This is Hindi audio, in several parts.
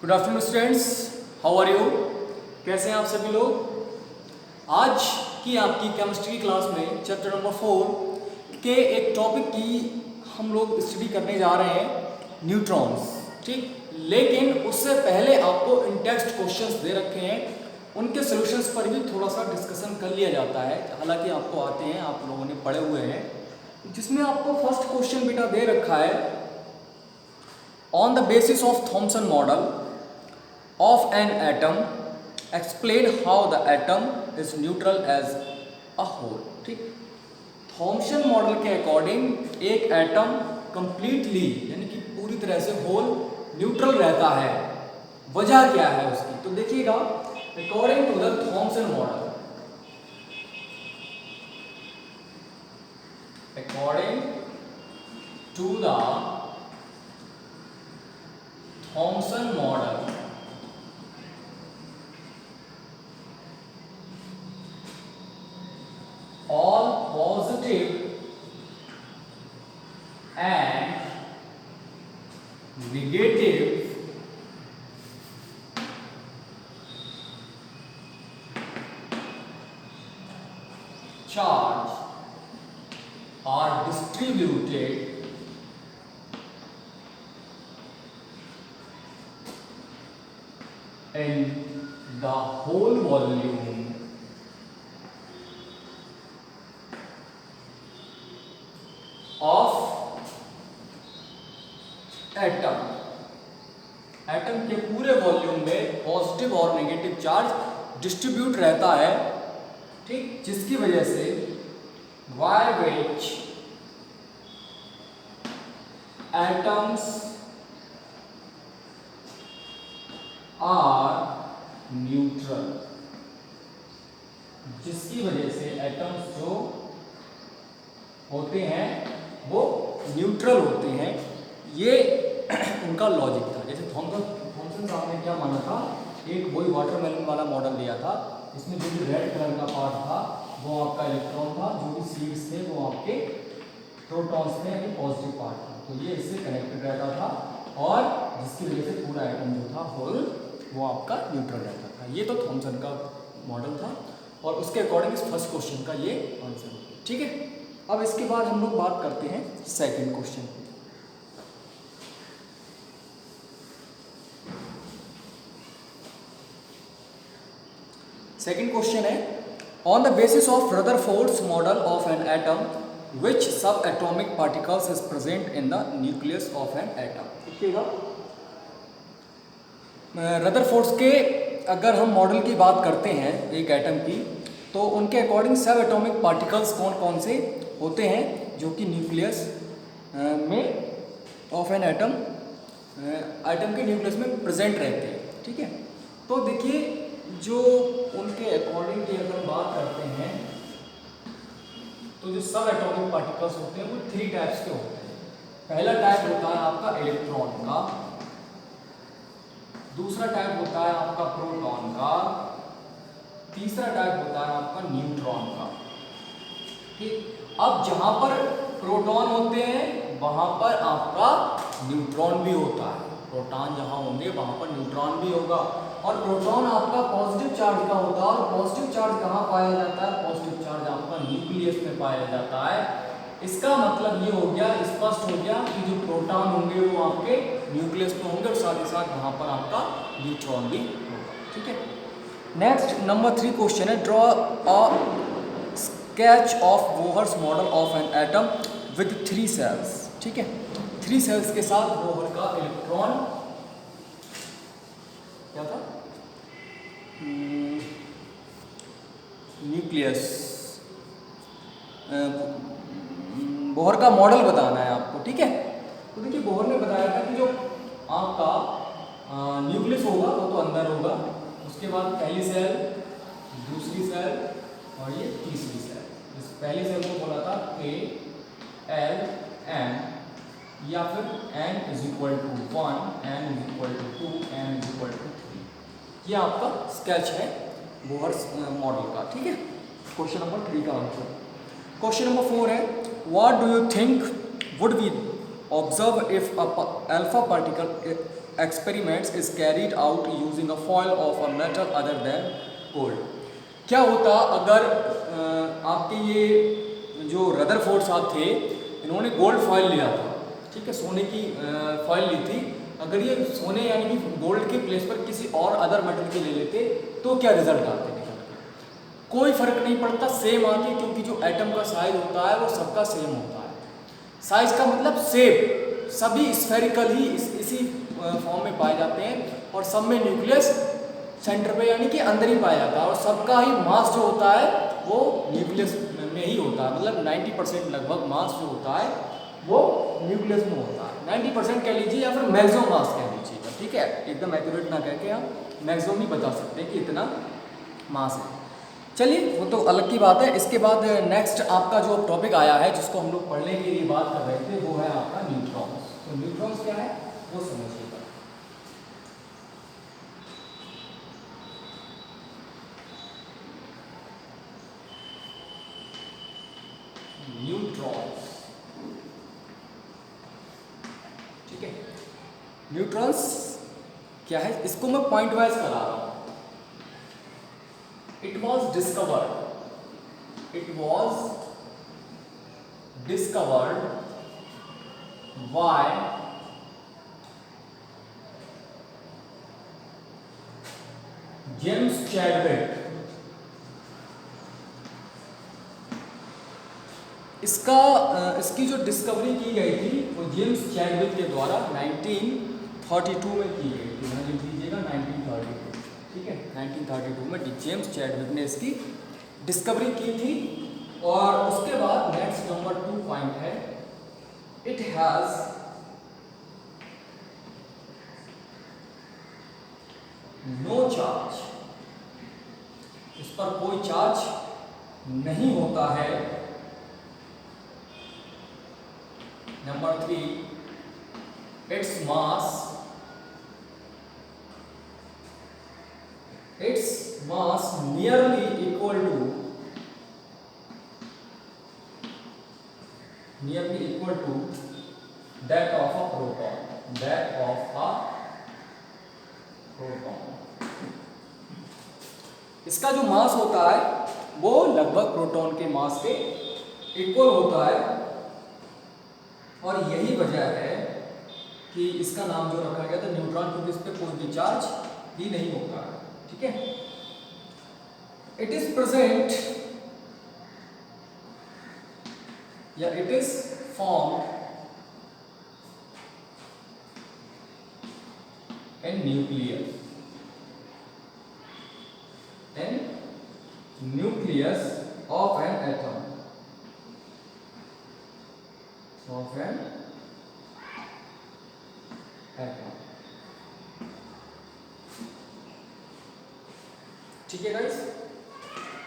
Good afternoon students, how are you. कैसे हैं आप सभी लोग। आज की आपकी केमिस्ट्री की क्लास में चैप्टर नंबर 4 के एक टॉपिक की हम लोग स्टडी करने जा रहे हैं, न्यूट्रॉन्स। ठीक, लेकिन उससे पहले आपको इन टेक्स्ट क्वेश्चंस दे रखे हैं, उनके सॉल्यूशंस पर भी थोड़ा सा डिस्कशन कर लिया जाता है। हालांकि आपको आते हैं, आप लोगों ने पढ़े हुए हैं, जिसमें आपको फर्स्ट क्वेश्चन बेटा दे रखा है, on the basis of Thompson model of an atom explain how the atom is neutral as a whole। ठीक, थॉमसन मॉडल के अकॉर्डिंग एक एटम कंप्लीटली यानी कि पूरी तरह से होल न्यूट्रल रहता है। वजह क्या है उसकी, तो देखिएगा, according to the Thomson model, according to the Thomson model, all positive and negative charge are distributed in the whole volume of atom. Atom के पूरे वॉल्यूम में पॉजिटिव और नेगेटिव चार्ज डिस्ट्रीब्यूट रहता है। ठीक, जिसकी वजह से by which atoms are neutral, जिसकी वजह से एटम्स जो होते हैं वो न्यूट्रल होते हैं। ये उनका लॉजिक था। जैसे थॉमसन साहब ने क्या माना था, एक वही वाटरमेलन वाला मॉडल दिया था, इसमें जो भी रेड कलर का पार्ट था वो आपका इलेक्ट्रॉन था, जो भी सीड्स थे वो आपके प्रोटॉन्स थे, यानी पॉजिटिव पार्ट था। तो ये इससे कनेक्टेड रहता था और जिसकी वजह से पूरा एटम जो था होल वो आपका न्यूट्रल रहता था। ये तो थॉमसन का मॉडल था और उसके अकॉर्डिंग इस फर्स्ट क्वेश्चन का ये आंसर। ठीक है, अब इसके बाद हम लोग बात करते हैं सेकंड क्वेश्चन। सेकंड क्वेश्चन है, on the basis of Rutherford's model of an atom which subatomic particles is present in the nucleus of an atom. देखिएगा, रदरफोर्ड्स के अगर हम मॉडल की बात करते हैं एक एटम की, तो उनके अकॉर्डिंग सब एटॉमिक पार्टिकल्स कौन कौन से होते हैं जो कि न्यूक्लियस में ऑफ एन एटम, एटम के न्यूक्लियस में प्रेजेंट रहते हैं। ठीक है, तो देखिए, जो उनके अकॉर्डिंग की अगर बात करते हैं तो जो सब एटॉमिक पार्टिकल्स होते हैं वो 3 टाइप्स के होते हैं। पहला टाइप होता है आपका इलेक्ट्रॉन का, दूसरा टाइप होता है आपका प्रोटॉन का, तीसरा टाइप होता है आपका न्यूट्रॉन का। ठीक, अब जहां पर प्रोटॉन होते हैं वहां पर आपका न्यूट्रॉन भी होता है। प्रोटॉन जहां होंगे वहां पर न्यूट्रॉन भी होगा। और प्रोटॉन आपका पॉजिटिव चार्ज का होता है, और पॉजिटिव चार्ज कहां पाया जाता है, पॉजिटिव चार्ज आपका न्यूक्लियस में पाया जाता है। इसका मतलब ये हो गया, स्पष्ट हो गया कि जो प्रोटॉन होंगे वो आपके न्यूक्लियस में होंगे और साथ ही साथ वहां पर आपका न्यूट्रॉन भी होगा। ठीक है, नेक्स्ट नंबर 3 क्वेश्चन है, draw a sketch of Bohr's model of an atom with 3 shells. ठीक है, 3 सेल्स के साथ बोहर का इलेक्ट्रॉन क्या था, न्यूक्लियस, बोहर का मॉडल बताना है आपको। ठीक है, तो देखिए, बोहर ने बताया था कि जो आपका न्यूक्लियस होगा वो तो अंदर होगा, उसके बाद पहली सेल, दूसरी सेल और ये तीसरी सेल। इस पहली सेल को बोला था ALN, या फिर n = 1, n = 2, n = 3। ये आपका स्केच है बोहर्स मॉडल का। ठीक है, क्वेश्चन नंबर 3 का आंसर। क्वेश्चन नंबर 4 है, what do you think would be observe if alpha particle experiments is carried out using a foil of a metal other than gold. क्या होता अगर आपके ये जो रदरफोर्ड साहब थे, इन्होंने गोल्ड फॉयल लिया था, ठीक है, सोने की फॉयल ली थी, अगर ये सोने यानी कि गोल्ड के प्लेस पर किसी और अदर मेटल के ले लेते तो क्या रिजल्ट आते निकल के? कोई फर्क नहीं पड़ता, सेम आते, क्योंकि जो एटम का साइज होता है वो सबका सेम होता है। साइज का मतलब शेप, सभी स्फेरिकल ही इसी फॉर्म में पाए जाते हैं और सब में न्यूक्लियस सेंटर पे यानी कि अंदर ही पाया जाता है और सबका ही मास जो होता है वो न्यूक्लियस में ही होता है, मतलब 90% लगभग मास जो होता है वो न्यूक्लियस में होता है। 90% कह लीजिए या फिर मैक्सिमम मास कह लीजिएगा, ठीक है, एकदम एक्यूरेट ना कह के हम मैक्सिमम ही बता सकते हैं कि इतना मास है। चलिए वो तो अलग की बात है। इसके बाद नेक्स्ट आपका जो टॉपिक आया है जिसको हम लोग पढ़ने के लिए बात कर रहे थे वो है आपका न्यूट्रॉन्स। तो न्यूट्रॉन्स क्या है वो समझिएगा। न्यूट्रॉन्स, ठीक है, न्यूट्रॉन्स क्या है, इसको मैं पॉइंट वाइज करा रहा हूं। It was discovered by James Chadwick. इसकी जो डिस्कवरी की गई थी वो जेम्स चैडविक के द्वारा 1932 में की गई थी। ध्यान दीजिएगा 1932, ठीक है, 1932 में जेम्स चैडविक ने इसकी डिस्कवरी की थी। और उसके बाद नेक्स्ट नंबर 2 पॉइंट है, इट हैज नो चार्ज, इस पर कोई चार्ज नहीं होता है। Number 3, its mass nearly equal to that of a proton, इसका जो मास होता है वो लगभग प्रोटॉन के मास के इक्वल होता है। और यही वजह है कि इसका नाम जो रखा गया था न्यूट्रॉन, क्योंकि इस पर कोई भी चार्ज ही नहीं होता है, ठीक है। इट इज प्रेजेंट या it is formed in nucleus of an atom, ठीक है गाइस।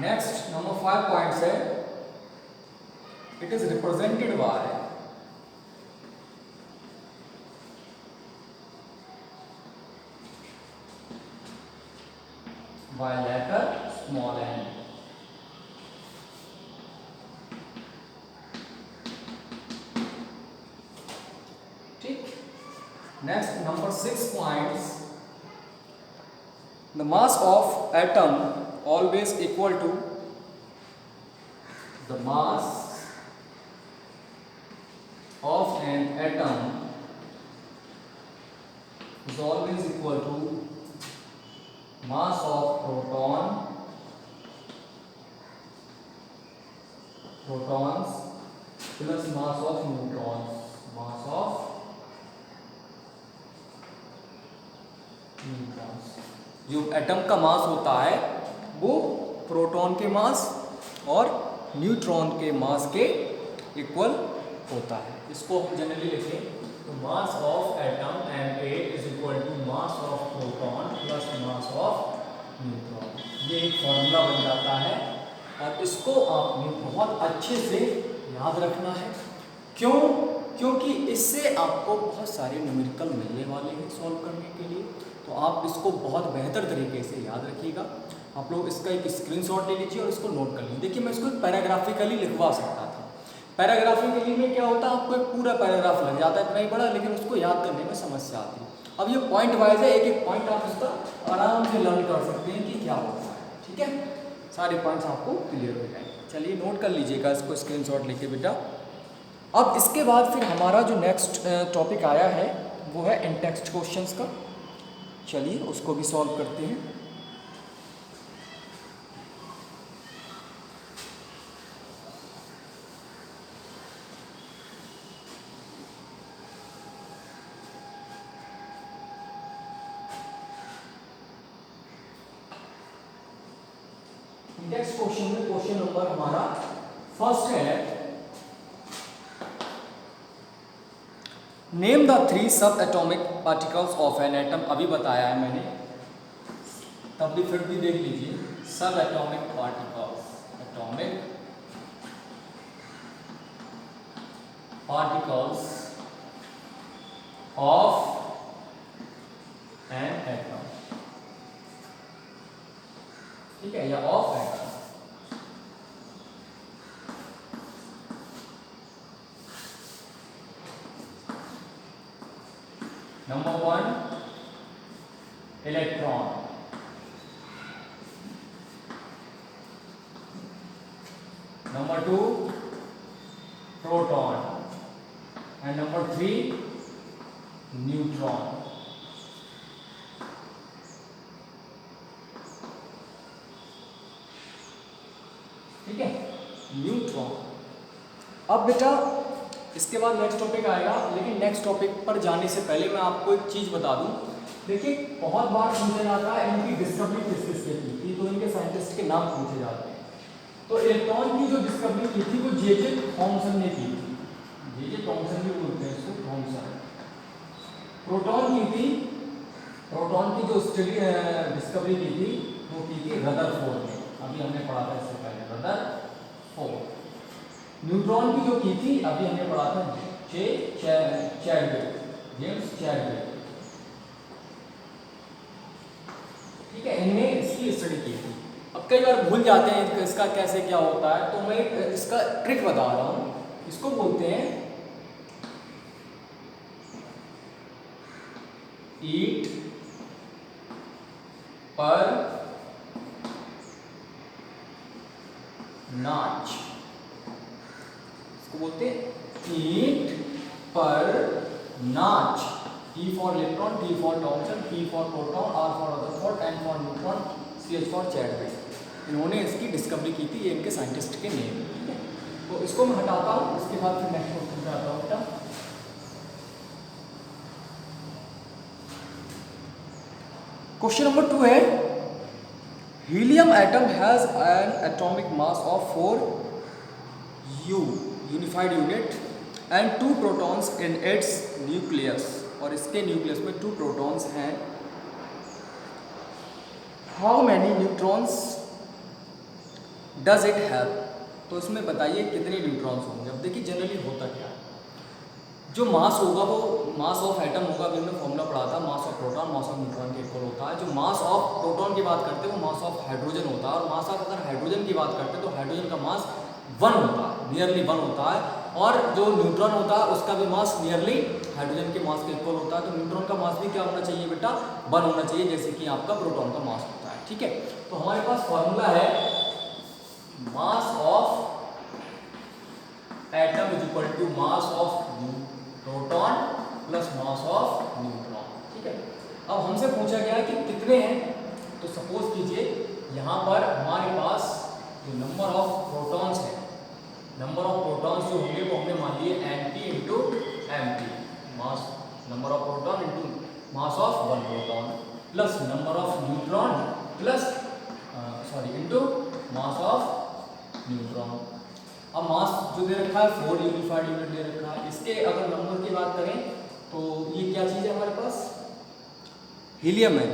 नेक्स्ट नंबर 5 पॉइंट्स है, it is represented by letter small n, ठीक। Next number 6 points, the mass of atom always equal to the mass of an atom is always equal to mass of protons plus mass of neutrons, जो एटम का मास होता है वो प्रोटॉन के मास और न्यूट्रॉन के मास के इक्वल होता है। इसको हम जनरली लिखें तो mass of atom Na is equal to mass of proton plus mass of neutron. ये एक फॉर्मूला बन जाता है और इसको आपने बहुत अच्छे से याद रखना है। क्यों? क्योंकि इससे आपको बहुत सारे न्यूमेरिकल मिलने वाले हैं सॉल्व करने के लिए, तो आप इसको बहुत बेहतर तरीके से याद रखिएगा। आप लोग इसका एक स्क्रीनशॉट ले लीजिए और इसको नोट कर लीजिए। देखिए मैं इसको पैराग्राफिकली लिखवा सकता था। पैराग्राफिकली में क्या होता है, आपको एक पूरा पैराग्राफ लग जाता है इतना ही बड़ा, लेकिन उसको याद करने में समस्या आती है। अब ये पॉइंट वाइज है, एक एक पॉइंट आप इसका आराम से लर्न कर सकते हैं कि क्या होता है। ठीक है, सारे पॉइंट्स आपको क्लियर हो जाएंगे। चलिए नोट कर लीजिएगा इसको स्क्रीनशॉट लेके बेटा। अब इसके बाद फिर हमारा जो नेक्स्ट टॉपिक आया है वो है इन टेक्स्ट क्वेश्चंस का। चलिए उसको भी सॉल्व करते हैं। नेक्स्ट क्वेश्चन में क्वेश्चन नंबर हमारा फर्स्ट है, नेम द 3 सब atomic particles of an atom. अभी बताया है मैंने, तब भी फिर भी देख लीजिए। सब atomic particles, atomic particles of an atom, ठीक है, या of atom. Number 1 electron, number 2 proton and number 3 neutron. ठीक है, न्यूट्रॉन। अब बेटा इसके बाद नेक्स्ट टॉपिक आएगा, लेकिन नेक्स्ट टॉपिक पर जाने से पहले मैं आपको एक चीज़ बता दूं। देखिए बहुत बार पूछा जाता है इनकी डिस्कवरी किस किसने की थी, तो इनके साइंटिस्ट के नाम पूछे जाते हैं। तो इलेक्ट्रॉन की जो डिस्कवरी की थी वो जे.जे. थॉमसन ने की थी। जे.जे. थॉमसन भी बोलते हैं इसको, थॉमसन। प्रोटॉन की थी, प्रोटॉन की जो डिस्कवरी की थी वो की थी रदरफोर्ड ने। अभी हमने पढ़ा था इससे पहले, रदरफोर्ड। न्यूट्रॉन की जो की थी अभी हमने पढ़ा था चैडविक, जेम्स चैडविक। ठीक है, इनने इसकी स्टडी की थी। अब कई बार भूल जाते हैं इसका कैसे क्या होता है, तो मैं इसका ट्रिक बता रहा हूं। इसको बोलते हैं ईट पर नाच, इसको बोलते हैं ईट पर नाच। E for electron, T for Thomson, P for proton, R for Rutherford, N for neutron, CH for Chadwick. इन्होंने इसकी डिस्कवरी की थी, ये इनके साइंटिस्ट के नेम। तो इसको मैं हटाता हूँ, उसके बाद फिर नेक्स्ट क्वेश्चन पे आता हूँ बेटा। क्वेश्चन नंबर 2 है, helium atom has an atomic mass of 4 U unified unit and 2 protons in its nucleus, और इसके न्यूक्लियस में 2 प्रोटॉन्स हैं। How many neutrons does it have? तो इसमें बताइए कितने न्यूट्रॉन्स होंगे। अब देखिए जनरली होता क्या है, जो मास होगा वो मास ऑफ एटम होगा, अभी हमने फॉर्मूला पढ़ा था, मास of proton mass of neutron के इक्वल होता है। जो मास ऑफ प्रोटॉन की बात करते हैं वो मास ऑफ हाइड्रोजन होता है, और मास ऑफ अगर हाइड्रोजन की बात करते हैं तो हाइड्रोजन का मास 1 होता है, नियरली 1 होता है। और जो न्यूट्रॉन होता है उसका भी मास नियरली हाइड्रोजन के मास के इक्वल होता है। तो न्यूट्रॉन का मास भी क्या होना चाहिए बेटा, 1 होना चाहिए, जैसे कि आपका प्रोटॉन का मास होता है। ठीक है, तो हमारे पास फॉर्मूला है mass of atom is equal to mass of proton plus mass of neutron. ठीक है, अब हमसे पूछा गया कि कितने हैं, तो सपोज कीजिए यहाँ पर हमारे पास जो नंबर ऑफ प्रोटॉन्स है, नंबर ऑफ प्रोटॉन्स जो होंगे वो हमने मान लिए Nt into Mt, mass number of proton into mass of 1 proton plus number of neutron plus into mass of neutron. अब मास जो दे रखा है 4 यूनिफाइड यूनिट दे रखा है। इसके अगर नंबर की बात करें तो ये क्या चीज़ है हमारे पास, हीलियम है।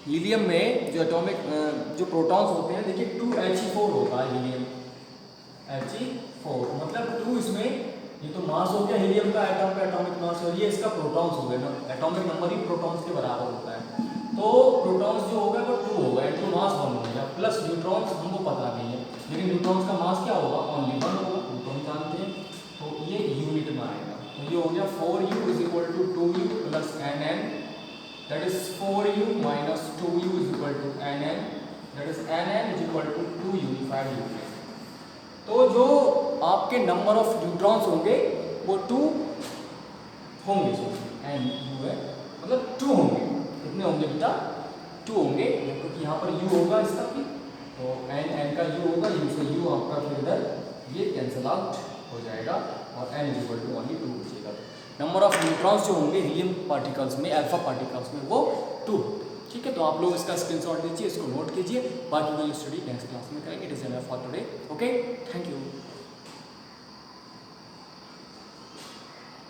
हीलियम में जो एटॉमिक जो प्रोटॉन्स होते हैं, देखिए 2He4 होता है हीलियम, He4 मतलब 2, इसमें ये तो मास हो गया हीलियम का, एटम का एटॉमिक मास, और ये इसका प्रोटॉन्स हो गया ना, एटॉमिक नंबर ही प्रोटॉन्स के बराबर होता है। तो प्रोटॉन्स जो होगा वो 2 होगा, इंटू मास 1 हो गया, प्लस न्यूट्रॉन्स हमको पता नहीं है, लेकिन न्यूट्रॉन्स का मास क्या होगा, ओनली 1 होगा, तो हम जानते हैं, तो ये यूनिट में आएगा। तो ये हो गया 4U is equal to 2U plus NN that is 4u minus 2u is equal to nn, that is nn is equal to 2 unified nucleus. तो जो आपके नंबर ऑफ न्यूट्रॉन्स होंगे वो 2 होंगे, एन यू है मतलब 2 होंगे। कितने होंगे बेटा? 2 होंगे, क्योंकि यहाँ पर u होगा इसका भी, तो n का u होगा, u से u आपका फिर इधर ये कैंसिल आउट हो जाएगा और n is equal to only 2 बचेगा। नंबर ऑफ न्यूट्रॉन्स जो होंगे हीलियम पार्टिकल्स में, अल्फा पार्टिकल्स में, वो 2। ठीक है, तो आप लोग इसका स्क्रीनशॉट लीजिए, इसको नोट कीजिए, बाकी की स्टडी नेक्स्ट क्लास में करेंगे। It is enough for today. Okay, thank you.